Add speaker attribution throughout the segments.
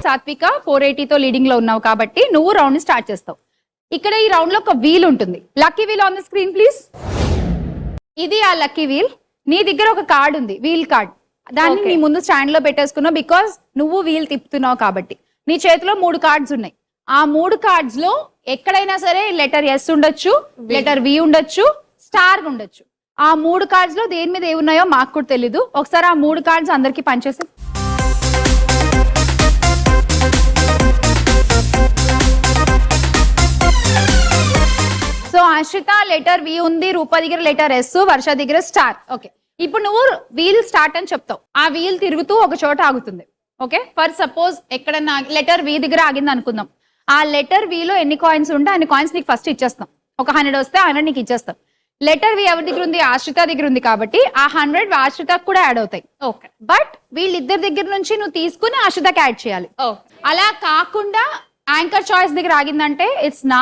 Speaker 1: సాత్విక 480తో లీడింగ్ లో ఉన్నావు కాబట్టి నువ్వు రౌండ్ ని స్టార్ట్ చేస్తావు. ఇక్కడ ఈ రౌండ్ లో ఒక వీల్ ఉంటుంది. Lucky wheel on the screen please. ఇది ఆ లక్కీ వీల్. నీ దగ్గర ఒక కార్డ్ ఉంది, వీల్ కార్డ్. దాన్ని నీ ముందు స్టాండ్ లో పెట్టేసుకున్నావు బికాస్ నువ్వు వీల్ తిప్పుతున్నావు కాబట్టి. నీ చేతిలో 3 కార్డ్స్ ఉన్నాయి. ఆ 3 కార్డ్స్ లో ఎక్కడైనా సరే లెటర్ ఎస్ ఉండొచ్చు, లెటర్ వి ఉండొచ్చు, స్టార్ ఉండొచ్చు. ఆ 3 కార్డ్స్ లో దేని మీద ఏమున్నాయో మాకు కూడా తెలీదు. ఒకసారి ఆ 3 కార్డ్స్ అందరికి పంచేసి. సో ఆశ్రిత లెటర్ వి ఉంది, రూప దగ్గర లెటర్ ఎస్, వర్ష దగ్గర స్టార్. ఓకే, ఇప్పుడు నువ్వు వీల్ స్టార్ట్ అని చెప్తావు. ఆ వీల్ తిరుగుతూ ఒక చోట ఆగుతుంది. ఓకే, ఫర్ సపోజ్ ఎక్కడన్నా లెటర్ వి దగ్గర ఆగింది అనుకుందాం. ఆ లెటర్ విలో ఎన్ని కాయిన్స్ ఉంటే అన్ని కాయిన్స్ నీకు ఫస్ట్ ఇచ్చేస్తాం. ఒక 100 వస్తే 100 నీకు ఇచ్చేస్తాం. లెటర్ వి ఎవరి దగ్గర ఉంది? ఆశ్రిత దగ్గర ఉంది కాబట్టి ఆ 100 ఆశ్రితకు కూడా యాడ్ అవుతాయి. ఓకే, బట్ వీళ్ళిద్దరి దగ్గర నుంచి నువ్వు తీసుకుని ఆశ్రితకి యాడ్ చేయాలి. అలా కాకుండా యాంకర్ చాయిస్ దగ్గర ఆగిందంటే ఇట్స్ నా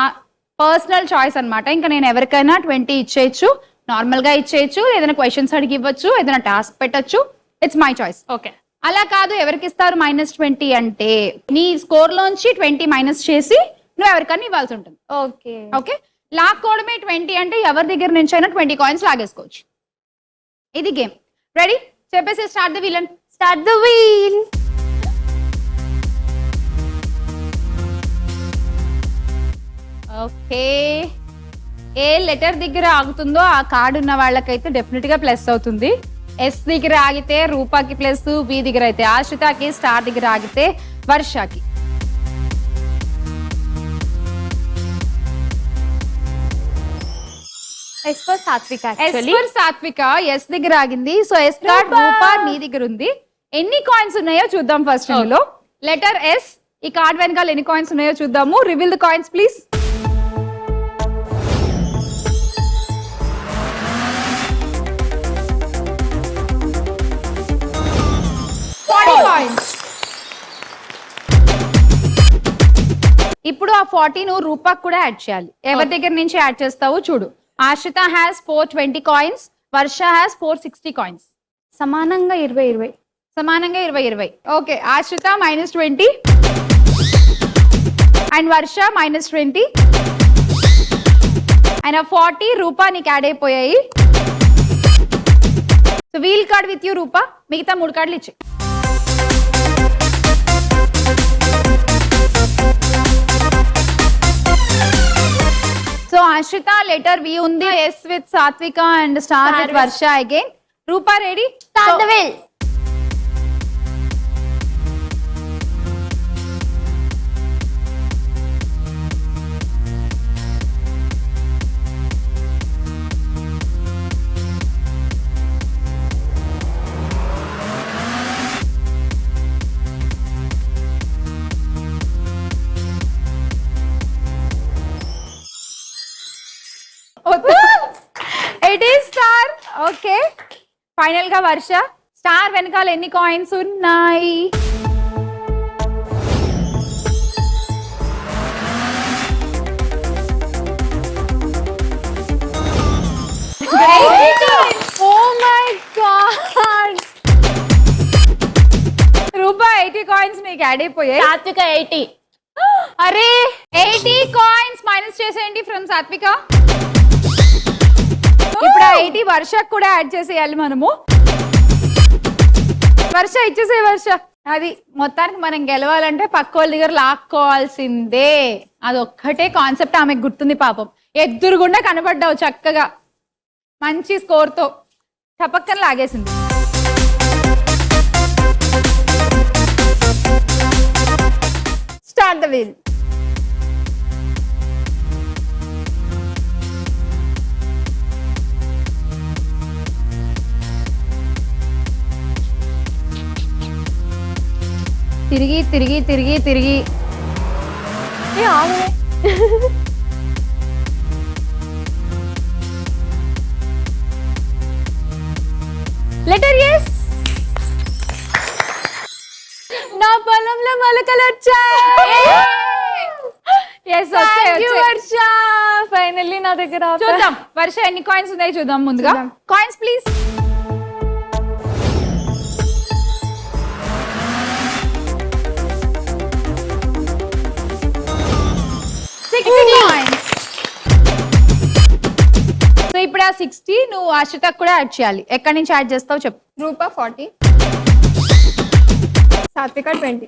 Speaker 1: పర్సనల్ చాయిస్ అన్నమాట. ఇంకా నేను ఎవరికైనా 20 ఇచ్చేయచ్చు, నార్మల్ గా ఇచ్చేయచ్చు, ఏదైనా క్వశ్చన్స్ అడిగి ఇవ్వచ్చు, ఏదైనా టాస్క్ పెట్టచ్చు. It's my choice. ఓకే, అలా కాదు ఎవరికి ఇస్తారు -20 అంటే నీ స్కోర్ లోంచి 20 మైనస్ చేసి నువ్వు ఎవరికైనా ఇవ్వాల్సి ఉంటుంది. ఓకే ఓకే, లాక్కోవడమే 20 అంటే ఎవరి దగ్గర నుంచి అయినా 20 కాయిన్స్ లాగేసుకోవచ్చు. ఇది గేమ్. రెడీ? చెప్పేసి start the wheel. Start the wheel. Okay, ఏ లెటర్ దగ్గర ఆగుతుందో ఆ కార్డు ఉన్న వాళ్ళకైతే డెఫినెట్ గా ప్లస్ అవుతుంది. ఎస్ దగ్గర ఆగితే రూపాకి ప్లస్, వి దగ్గర అయితే ఆశ్రితకి, స్టార్ దగ్గర ఆగితే వర్షకి.
Speaker 2: ఎస్ ఫర్ సాత్విక.
Speaker 1: సాత్విక ఎస్ దగ్గర ఆగింది. సో ఎస్ కార్డ్ రూప నీ దగ్గర ఉంది. ఎన్ని కాయిన్స్ ఉన్నాయో చూద్దాం ఫస్ట్. ఇందులో లెటర్ ఎస్, ఈ కార్డ్ వెనకాల ఎన్ని కాయిన్స్ ఉన్నాయో చూద్దాము. Reveal the coins please. 40 coins. ఇప్పుడు ఆ 40 నువ్వు రూపాకి కూడా యాడ్ చేయాలి. ఎవరి దగ్గర నుంచి యాడ్ చేస్తావో చూడు. ఆశ్రిత has 420 coins, Varsha has 460 coins.
Speaker 2: సమానంగా 20.
Speaker 1: సమానంగా 20. ఓకే, ఆశ్రిత -20 అండ్ వర్ష -20 అండ్ 40 రూపా నీకు యాడ్ అయిపోయాయి. So wheel card with you Rupa. మిగతా 3 కార్డులు ఇచ్చి. సో ఆశ్రిత లెటర్ వి ఉంది, S with Sathvika and star with Varsha again. Rupa ready?
Speaker 2: Start the wheel.
Speaker 1: It is star. Okay, final గా వర్ష. స్టార్ వెనకాల ఎన్ని కాయిన్స్ ఉన్నాయి?
Speaker 2: Oh my God.
Speaker 1: Rupa 80 coins నీకు యాడ్ అయిపోయాయి.
Speaker 2: సాత్విక 80.
Speaker 1: అరే 80 కాయిన్స్ మైనస్ చేసేయండి ఫ్రమ్ సాత్విక. ఇప్పుడు 80 వర్షకు కూడా యాడ్ చేసేయాలి మనము. వర్ష ఇచ్చేసే వర్ష. అది మొత్తానికి మనం గెలవాలంటే పక్క వాళ్ళ దగ్గర లాక్కోవాల్సిందే. అది ఒక్కటే కాన్సెప్ట్ ఆమెకు గుర్తుంది పాపం. ఎదురుగుండా కనబడ్డావు చక్కగా మంచి స్కోర్ తో, చపక్కన లాగేసింది. Start the wheel. తిరిగి తిరిగి తిరిగి తిరిగి లెటర్ ఎస్.
Speaker 2: నా పొలంలో మొలకలు వచ్చాయి. వర్ష ఫైనల్లీ నా దగ్గర.
Speaker 1: చూద్దాం వర్ష ఎన్ని కాయిన్స్ ఉన్నాయో చూద్దాం. ముందుగా కాయిన్స్ ప్లీజ్. సో ఇప్పుడు ఆ 60 నువ్వు అశ్రితకు కూడా యాడ్ చేయాలి. ఎక్కడి నుంచి యాడ్ చేస్తావు చెప్పు.
Speaker 2: రూపా 40, సాత్విక 20.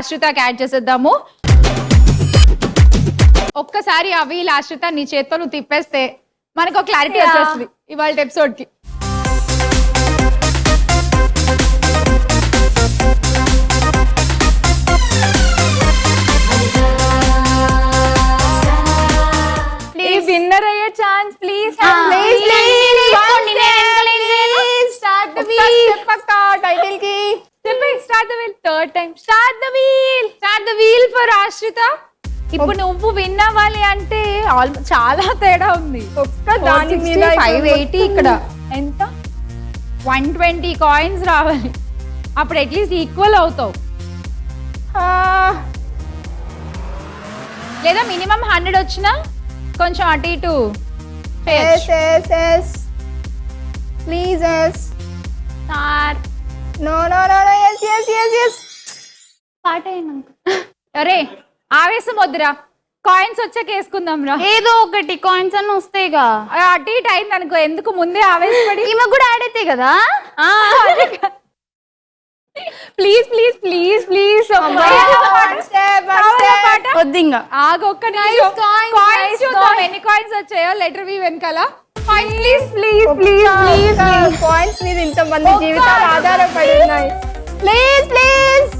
Speaker 1: అశ్రితకి యాడ్ చేసేద్దాము. ఒక్కసారి ఆ వీల్ ఆశ్రిత నీ చేత్తో నువ్వు తిప్పేస్తే మనకు ఒక క్లారిటీ వచ్చేస్తుంది ఇవాళ ఎపిసోడ్ కి.
Speaker 2: విన్నర్ అయ్యే ఛాన్స్ ప్లీజ్ టైటిల్ కి start the wheel. Third time start the wheel
Speaker 1: for Ashritha. ఇప్పుడు నువ్వు విన్ అవ్వాలి అంటే చాలా తేడా ఉంది.
Speaker 2: ఒక్క దాని మీద
Speaker 1: 580 ఇక్కడ
Speaker 2: ఎంత
Speaker 1: 120 కాయిన్స్ రావాలి. అప్పుడు అట్లీస్ట్ ఈక్వల్ అవుతావు, లేదా మినిమం 100 వచ్చినా కొంచెం అటు ఇటు
Speaker 2: ప్లీజ్ పాట
Speaker 1: అరే ఆవేశం వద్దురా, కాయిన్స్ వచ్చాక వేసుకుందాం రా.
Speaker 3: ఏదో ఒకటి కాయిన్స్ అన్న వస్తాయిగా.
Speaker 1: అటు ఇటు అయింది అనుకో, ఎందుకు ముందే ఆవేశపడి.
Speaker 3: ఈమె కూడా యాడ్ అవుతాయి కదా.
Speaker 2: ప్లీజ్ ప్లీజ్ ప్లీజ్ ప్లీజ్
Speaker 3: వద్దు ఇంకా.
Speaker 1: ఆగొక్క కాయిన్స్ చూద్దాం ఎన్ని కాయిన్స్ వచ్చాయో లెటర్ వి వెనకాల.
Speaker 2: Please please please please points మీద ఇంతమంది జీవితాలు ఆధారపడి ఉన్నాయి.
Speaker 3: Please please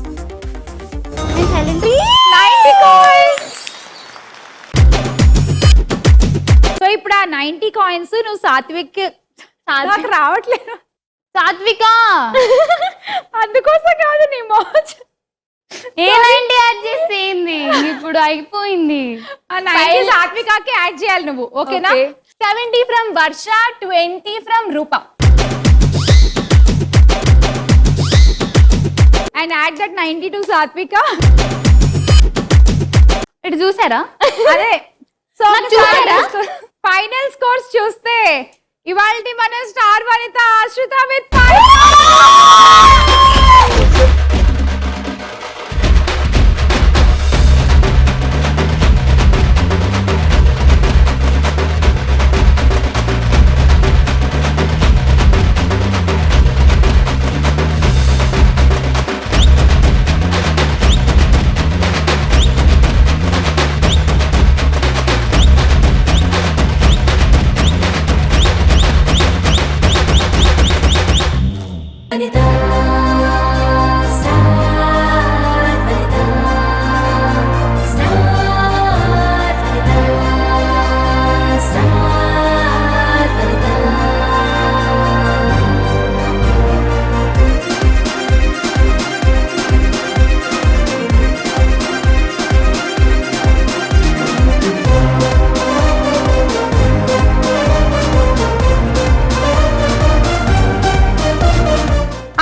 Speaker 1: 90 coins. సో ఇప్పుడు ఆ 90 కాయిన్స్ నువ్వు సాత్విక్ నాకు రావట్లేదు.
Speaker 3: సాత్విక
Speaker 1: అందుకోసం కాదు నీ మోచ్
Speaker 3: ఏ 90 యాడ్ చేసేయింది ఇప్పుడు అయిపోయింది.
Speaker 1: ఆ 90 సాత్వికకి యాడ్ చేయాలి నువ్వు, ఓకేనా?
Speaker 2: 70 from Varsha, 20 from Rupa.
Speaker 1: And add that 90 to Sathvika.
Speaker 3: ఇటు చూసారా?
Speaker 1: అదే సో
Speaker 3: చూసారా?
Speaker 1: ఫైనల్ స్కోర్స్ చూస్తే ఇవాల్టి మన స్టార్ వనిత ఆశ్రిత విత్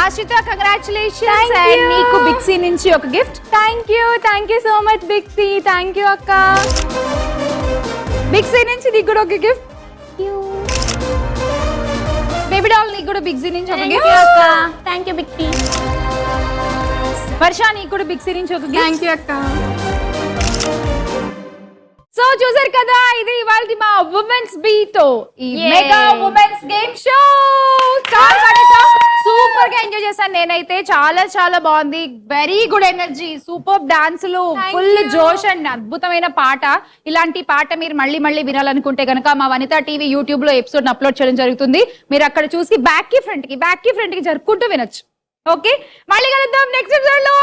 Speaker 1: ఆశ్రిత, కంగ్రాచులేషన్స్. అండ్ నీకు బిక్సీ నుంచి ఒక gift.
Speaker 2: Thank you so much బిక్సీ. థ్యాంక్ యూ అక్క.
Speaker 1: బిక్సీ నుంచి నీకు కూడా ఒక గిఫ్ట్. బేబీ డాల్ నీకు కూడా బిక్సీ నుంచి ఒక గిఫ్ట్.
Speaker 3: థ్యాంక్ యూ బిక్సీ.
Speaker 1: వర్ష నీకు కూడా బిక్సీ నుంచి ఒక గిఫ్ట్.
Speaker 2: థ్యాంక్ యూ అక్క.
Speaker 1: సో చూసారు కదా, ఇది ఇవాళ మా ఉమెన్స్ బీటో ఈ
Speaker 3: Yay.
Speaker 1: Mega women's game show. Super గా ఎంజాయ్ చేశాను నేనైతే. చాలా చాలా బాగుంది. వెరీ గుడ్ ఎనర్జీ, సూపర్ డాన్సులు, ఫుల్ జోష్ అండ్ అద్భుతమైన పాట. ఇలాంటి పాట మీరు మళ్ళీ మళ్ళీ వినాలనుకుంటే కనుక మా వనిత టీవీ యూట్యూబ్ లో ఎపిసోడ్ అప్లోడ్ చేయడం జరుగుతుంది. మీరు అక్కడ చూసి బ్యాక్ కి ఫ్రంట్ కి జరుపుకుంటూ వినొచ్చు. ఓకే, మళ్ళీ కలుద్దాం నెక్స్ట్ ఎపిసోడ్ లో.